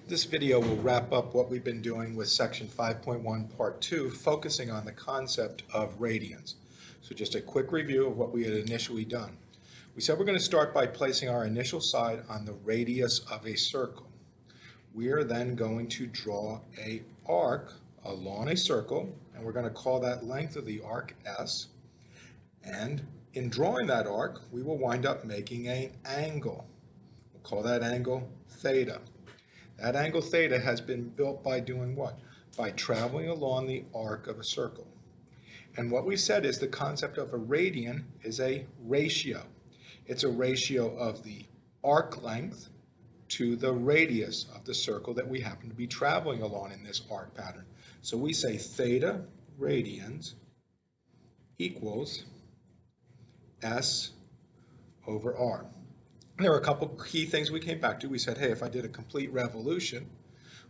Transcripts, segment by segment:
This video will wrap up what we've been doing with section 5.1 part 2, focusing on the concept of radians. So just a quick review of what we had initially done. We said we're going to start by placing our initial side on the radius of a circle. We are then going to draw an arc along a circle, and we're going to call that length of the arc S. And in drawing that arc, we will wind up making an angle. We'll call that angle theta. That angle theta has been built by doing what? By traveling along the arc of a circle. And what we said is the concept of a radian is a ratio. It's a ratio of the arc length to the radius of the circle that we happen to be traveling along in this arc pattern. So we say theta radians equals S over R. There are a couple key things we came back to. We said, hey, if I did a complete revolution,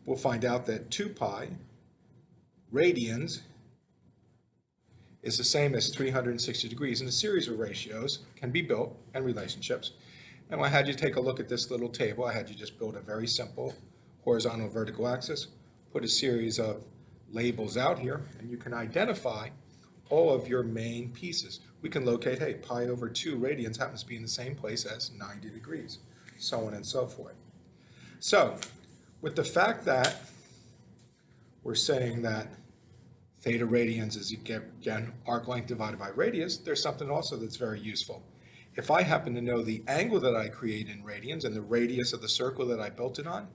we'll find out that 2 pi radians is the same as 360 degrees, and a series of ratios can be built and relationships. And I had you take a look at this little table. I had you just build a very simple horizontal vertical axis, put a series of labels out here, and you can identify all of your main pieces. We can locate, hey, pi over 2 radians happens to be in the same place as 90 degrees, so on and so forth. So, with the fact that we're saying that theta radians is, again, arc length divided by radius, there's something also that's very useful. If I happen to know the angle that I create in radians and the radius of the circle that I built it on,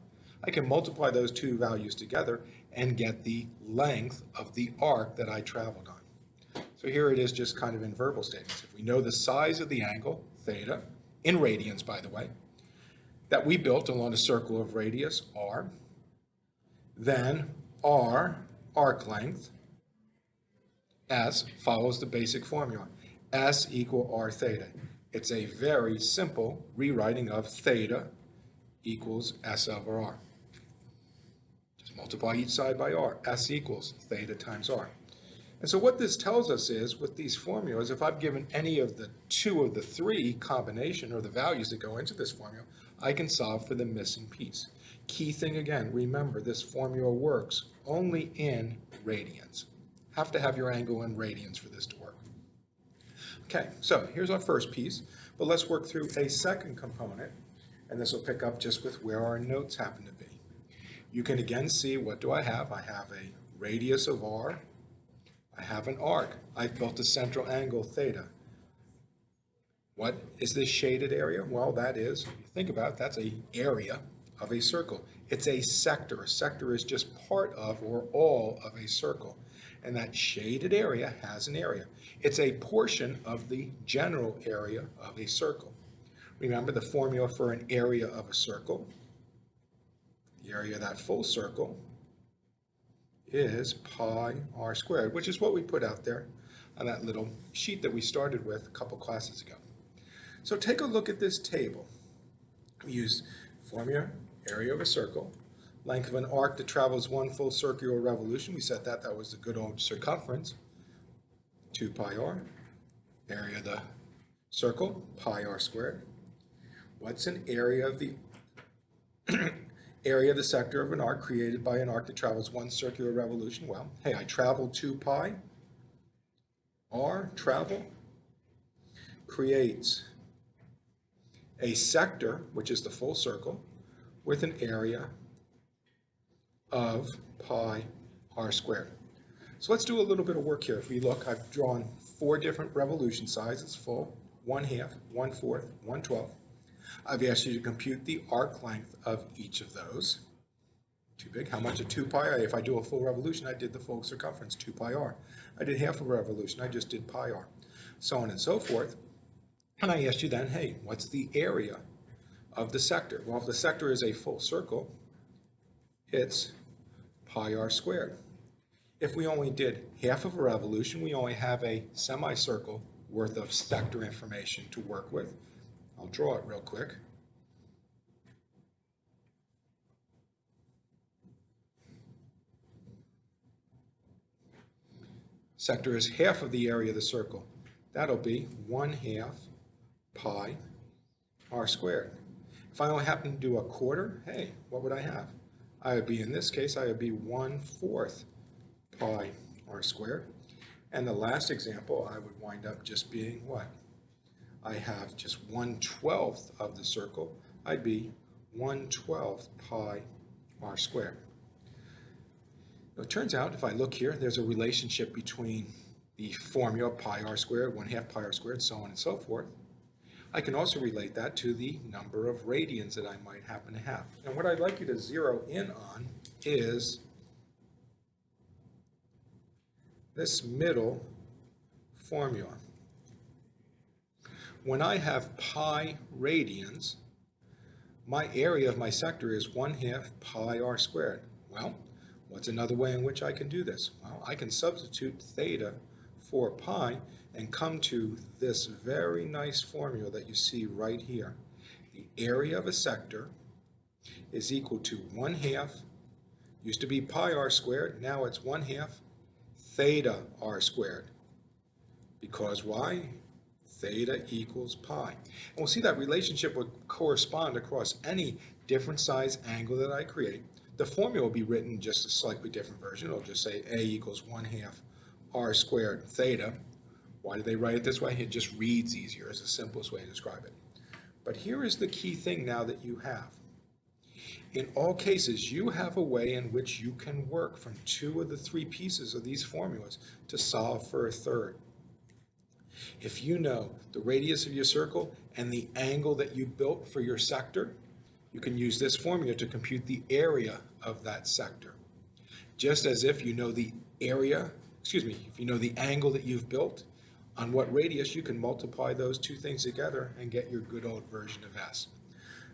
I can multiply those two values together and get the length of the arc that I traveled on. So here it is just kind of in verbal statements. If we know the size of the angle, theta, in radians by the way, that we built along a circle of radius r, then r, arc length, S, follows the basic formula. S equal r theta. It's a very simple rewriting of theta equals S over r. Just multiply each side by r. S equals theta times r. And so what this tells us is, with these formulas, if I've given any of the 2 of the 3 combination or the values that go into this formula, I can solve for the missing piece. Key thing again, remember this formula works only in radians. Have to have your angle in radians for this to work. Okay, so here's our first piece, but let's work through a second component, and this will pick up just with where our notes happen to be. You can again see, what do I have? I have a radius of r. I have an arc. I've built a central angle theta. What is this shaded area? Well, that is, if you think about it, that's an area of a circle. It's a sector. A sector is just part of or all of a circle. And that shaded area has an area. It's a portion of the general area of a circle. Remember the formula for an area of a circle? The area of that full circle is pi r squared, which is what we put out there on that little sheet that we started with a couple classes ago. So take a look at this table. We use formula, area of a circle, length of an arc that travels 1 full circular revolution. We said that was the good old circumference, 2 pi r, area of the circle, pi r squared. What's an area of the area of the sector of an arc created by an arc that travels 1 circular revolution? Well, hey, I traveled 2 pi r, travel, creates a sector, which is the full circle, with an area of pi r squared. So let's do a little bit of work here. If we look, I've drawn 4 different revolution sizes, full, 1/2, 1/4, 1/12. I've asked you to compute the arc length of each of those. Too big. How much of 2 pi r? If I do a full revolution, I did the full circumference, 2 pi r. I did half a revolution, I just did pi r. So on and so forth. And I asked you then, hey, what's the area of the sector? Well, if the sector is a full circle, it's pi r squared. If we only did half of a revolution, we only have a semicircle worth of sector information to work with. I'll draw it real quick. Sector is half of the area of the circle. That'll be 1/2 pi r squared. If I only happen to do a quarter, hey, what would I have? I would be, in this case, I would be 1/4 pi r squared. And the last example, I would wind up just being what? I have just 1/12 of the circle. I'd be 1/12 pi r squared. Now, it turns out, if I look here, there's a relationship between the formula pi r squared, 1/2 pi r squared, so on and so forth. I can also relate that to the number of radians that I might happen to have. And what I'd like you to zero in on is this middle formula. When I have pi radians, my area of my sector is 1/2 pi r squared. Well, what's another way in which I can do this? Well, I can substitute theta for pi and come to this very nice formula that you see right here. The area of a sector is equal to 1/2, used to be pi r squared, now it's 1/2 theta r squared. Because why? Theta equals pi. And we'll see that relationship would correspond across any different size angle that I create. The formula will be written just a slightly different version. It'll just say A equals 1/2 r squared theta. Why do they write it this way? It just reads easier as the simplest way to describe it. But here is the key thing now that you have. In all cases, you have a way in which you can work from two of the three pieces of these formulas to solve for a third. If you know the radius of your circle and the angle that you built for your sector, you can use this formula to compute the area of that sector. Just as if you know the if you know the angle that you've built, on what radius, you can multiply those two things together and get your good old version of S.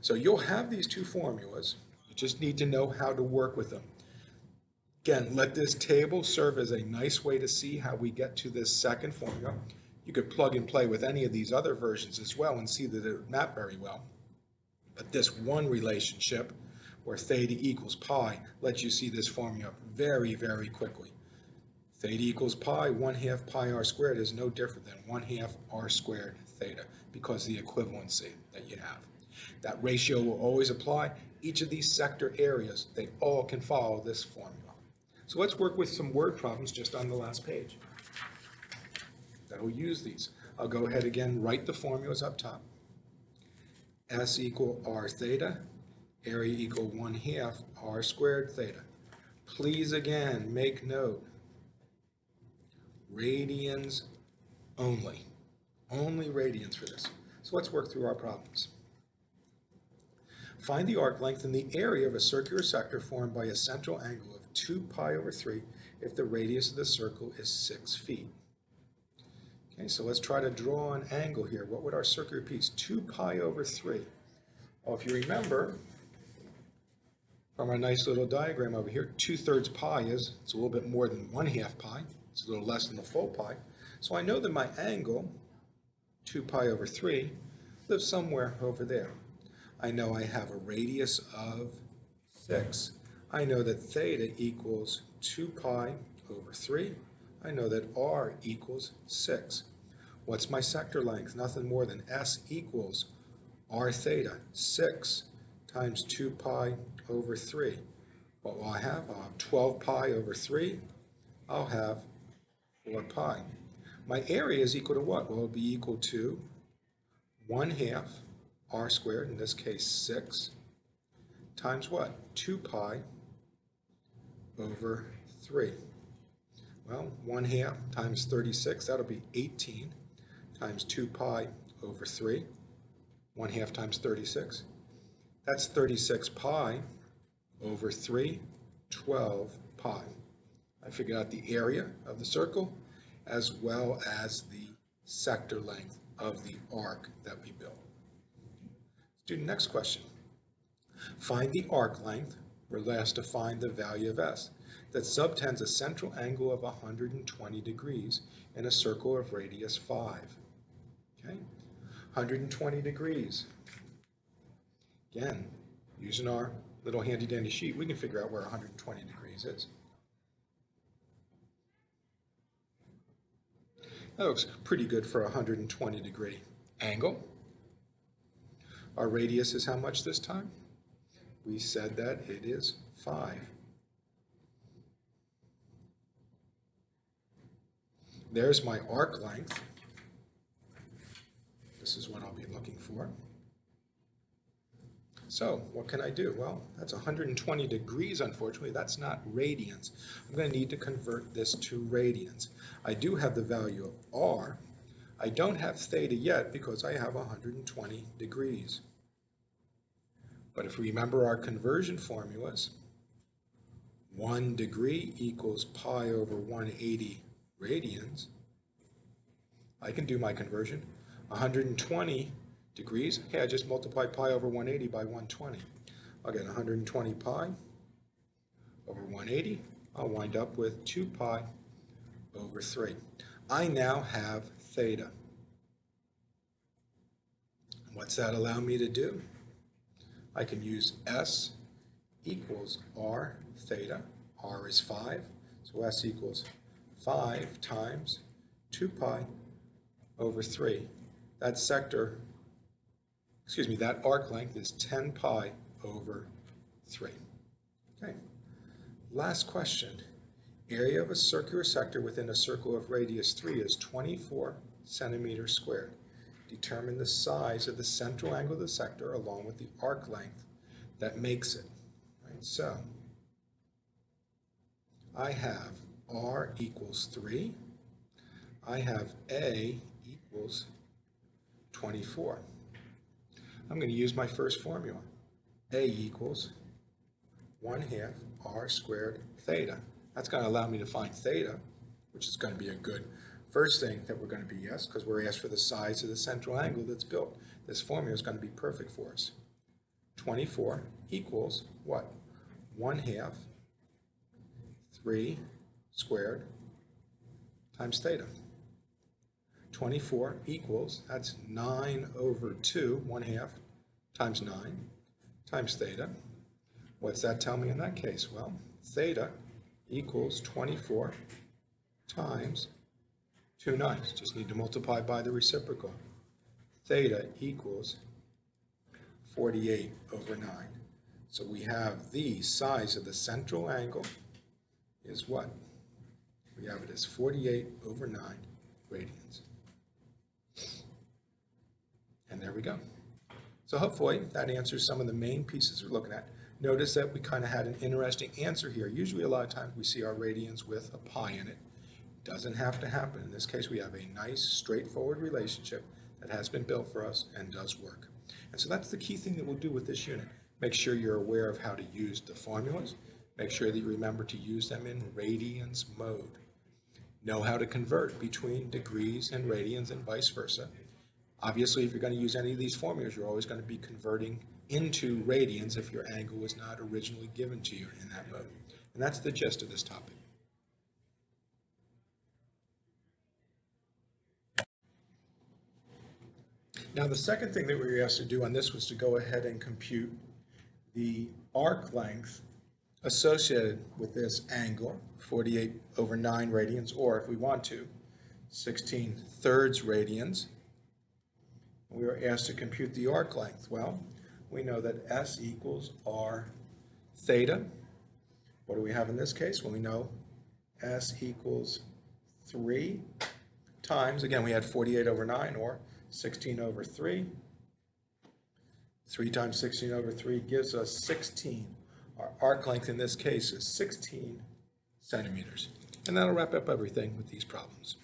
So you'll have these two formulas. You just need to know how to work with them. Again, let this table serve as a nice way to see how we get to this second formula. You could plug and play with any of these other versions as well and see that it would map very well. But this one relationship, where theta equals pi, lets you see this formula very, very quickly. Theta equals pi, 1/2 pi r squared is no different than 1/2 r squared theta because of the equivalency that you have. That ratio will always apply. Each of these sector areas, they all can follow this formula. So let's work with some word problems just on the last page that'll use these. I'll go ahead again, write the formulas up top. S equal r theta, area equal 1/2 r squared theta. Please again, make note, radians only. Only radians for this. So let's work through our problems. Find the arc length and the area of a circular sector formed by a central angle of 2 pi over 3 if the radius of the circle is 6 feet. Okay, so let's try to draw an angle here. What would our circular piece? 2 pi over 3. Well, if you remember from our nice little diagram over here, 2/3 pi it's a little bit more than 1/2 pi. It's a little less than the full pi. So I know that my angle, 2 pi over 3, lives somewhere over there. I know I have a radius of 6. I know that theta equals 2 pi over 3. I know that r equals 6. What's my sector length? Nothing more than S equals r theta, 6 times 2 pi over 3. What will I have? I'll have 12 pi over 3. I'll have 4 pi. My area is equal to what? Well, it'll be equal to 1/2 r squared, in this case 6, times what? 2 pi over 3. Well, 1/2 times 36, that'll be 18 times 2 pi over 3. 1/2 times 36. That's 36 pi over 3, 12 pi. I figured out the area of the circle as well as the sector length of the arc that we built. Let's do the next question. Find the arc length. We're asked to find the value of S that subtends a central angle of 120 degrees in a circle of radius 5. Okay, 120 degrees. Again, using our little handy dandy sheet, we can figure out where 120 degrees is. That looks pretty good for a 120 degree angle. Our radius is how much this time? we said that it is 5. There's my arc length. This is what I'll be looking for. So what can I do? Well, that's 120 degrees, unfortunately. That's not radians. I'm going to need to convert this to radians. I do have the value of R. I don't have theta yet because I have 120 degrees. But if we remember our conversion formulas, 1 degree equals pi over 180 radians. I can do my conversion. 120 degrees, okay, I just multiply pi over 180 by 120. I'll get 120 pi over 180. I'll wind up with 2 pi over 3. I now have theta. What's that allow me to do? I can use S equals R theta. R is 5, so S equals 5 times 2 pi over 3. That that arc length is 10 pi over 3. Okay. Last question. Area of a circular sector within a circle of radius 3 is 24 centimeters squared. Determine the size of the central angle of the sector along with the arc length that makes it. Right, so I have R equals 3. I have A equals 24. I'm going to use my first formula. A equals 1/2 R squared theta. That's going to allow me to find theta, which is going to be a good first thing that we're going to be yes, because we're asked for the size of the central angle that's built. This formula is going to be perfect for us. 24 equals what? 1/2 3 squared times theta. 24 equals, that's 9 over 2, 1/2 times 9 times theta. What's that tell me in that case? Well, theta equals 24 times 2 nines. Just need to multiply by the reciprocal. Theta equals 48 over 9. So we have the size of the central angle is what? We have it as 48 over 9 radians. And there we go. So hopefully that answers some of the main pieces we're looking at. Notice that we kind of had an interesting answer here. Usually a lot of times we see our radians with a pi in it. Doesn't have to happen. In this case, we have a nice, straightforward relationship that has been built for us and does work. And so that's the key thing that we'll do with this unit. Make sure you're aware of how to use the formulas. Make sure that you remember to use them in radians mode. Know how to convert between degrees and radians and vice versa. Obviously, if you're going to use any of these formulas, you're always going to be converting into radians if your angle was not originally given to you in that mode. And that's the gist of this topic. Now, the second thing that we were asked to do on this was to go ahead and compute the arc length associated with this angle, 48 over 9 radians, or if we want to, 16 thirds radians. We were asked to compute the arc length. Well, we know that S equals R theta. What do we have in this case? Well, we know S equals 3 times, again, we had 48 over 9, or 16 over 3. 3 times 16 over 3 gives us 16. Our arc length in this case is 16 centimeters. And that'll wrap up everything with these problems.